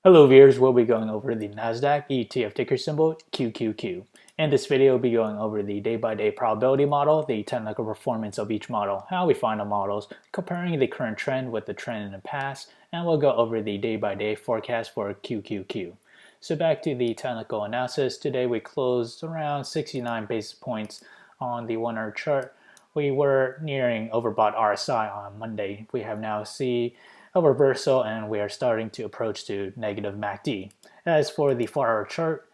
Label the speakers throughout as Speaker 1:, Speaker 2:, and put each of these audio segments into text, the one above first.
Speaker 1: Hello viewers, we'll be going over the Nasdaq ETF ticker symbol QQQ. In this video, we'll be going over the day-by-day probability model, the technical performance of each model, how we find the models, comparing the current trend with the trend in the past, and we'll go over the day-by-day forecast for QQQ. So back to the technical analysis, today we closed around 69 basis points on the 1-hour chart. We were nearing overbought RSI on Monday. We have now seen a reversal and we are starting to approach to negative MACD. As for the 4-hour chart,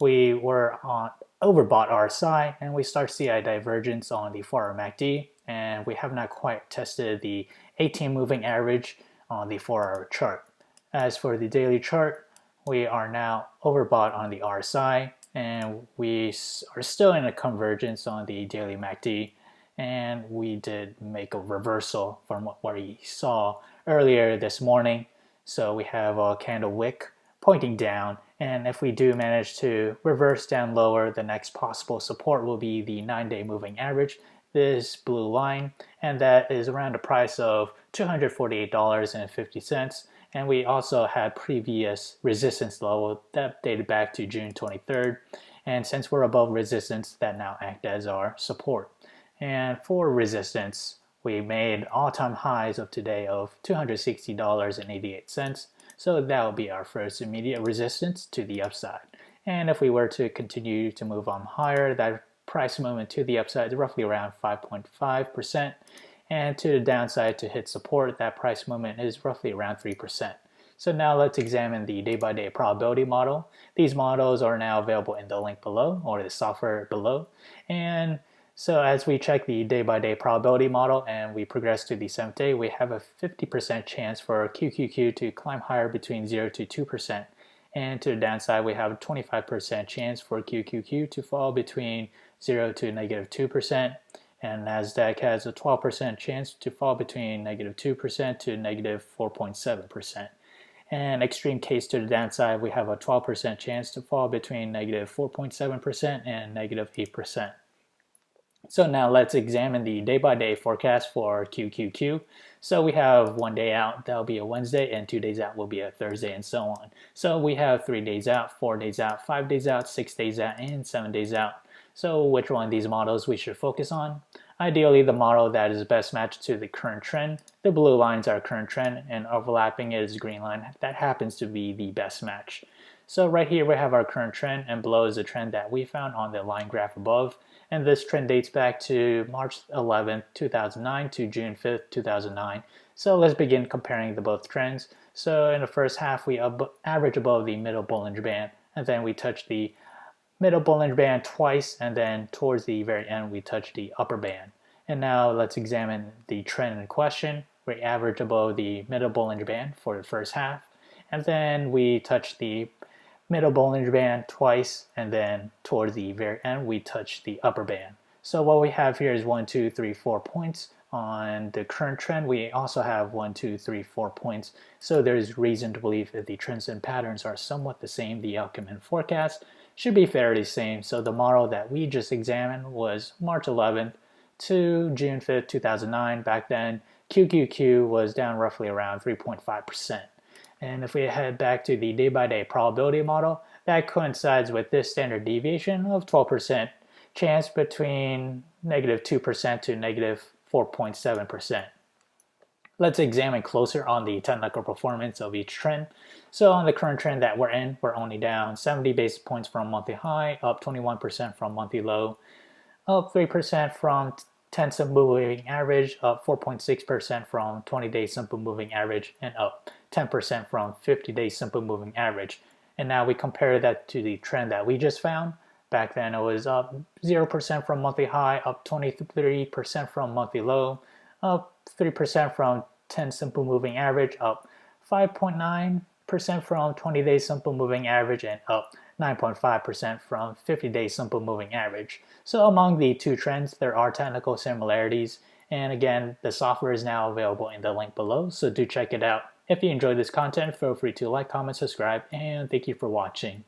Speaker 1: we were on overbought RSI and we start to see a divergence on the 4-hour MACD, and we have not quite tested the 18 moving average on the 4-hour chart. As for the daily chart, we are now overbought on the RSI and we are still in a convergence on the daily MACD, and we did make a reversal from what we saw earlier this morning. So we have a candle wick pointing down, and if we do manage to reverse down lower, the next possible support will be the 9-day moving average, this blue line, and that is around a price of $248.50. And we also had previous resistance level that dated back to June 23rd, and since we're above resistance, that now acts as our support. And for resistance, we made all-time highs of today of $260.88. So that will be our first immediate resistance to the upside. And if we were to continue to move on higher, that price movement to the upside is roughly around 5.5%. And to the downside, to hit support, that price movement is roughly around 3%. So now let's examine the day-by-day probability model. These models are now available in the link below or the software below. And so as we check the day-by-day probability model and we progress to the 7th day, we have a 50% chance for QQQ to climb higher between 0 to 2%. And to the downside, we have a 25% chance for QQQ to fall between 0 to negative 2%. And Nasdaq has a 12% chance to fall between negative 2% to negative 4.7%. And extreme case to the downside, we have a 12% chance to fall between negative 4.7% and negative 8%. So now let's examine the day-by-day forecast for QQQ. So we have 1 day out, that'll be a Wednesday, and 2 days out will be a Thursday, and so on. So we have 3 days out, 4 days out, 5 days out, 6 days out, and 7 days out. So which one of these models we should focus on? Ideally, the model that is best matched to the current trend. The blue lines are current trend, and overlapping it is green line. That happens to be the best match. So right here we have our current trend, and below is the trend that we found on the line graph above. And this trend dates back to March 11th, 2009 to June 5th, 2009. So let's begin comparing the both trends. So in the first half, we average above the middle Bollinger Band, and then we touch the middle Bollinger Band twice, and then towards the very end, we touch the upper band. And now let's examine the trend in question. We average above the middle Bollinger Band for the first half, and then we touch the middle Bollinger Band twice, and then towards the very end we touch the upper band. So what we have here is 1, 2, 3, 4 points on the current trend. We also have 1, 2, 3, 4 points. So there's reason to believe that the trends and patterns are somewhat the same. The outcome and forecast should be fairly the same. So the model that we just examined was March 11th to June 5th, 2009. Back then, QQQ was down roughly around 3.5%. And if we head back to the day-by-day probability model, that coincides with this standard deviation of 12% chance between negative 2% to negative 4.7%. Let's examine closer on the technical performance of each trend. So on the current trend that we're in, we're only down 70 basis points from monthly high, up 21% from monthly low, up 3% from 10 simple moving average, up 4.6% from 20-day simple moving average, and up 10% from 50-day simple moving average. And now we compare that to the trend that we just found. Back then it was up 0% from monthly high, up 23% from monthly low, up 3% from 10 simple moving average, up 5.9% from 20-day simple moving average, and up 9.5% from 50-day simple moving average. So among the two trends, there are technical similarities. And again, the software is now available in the link below, so do check it out. If you enjoyed this content, feel free to like, comment, subscribe, and thank you for watching.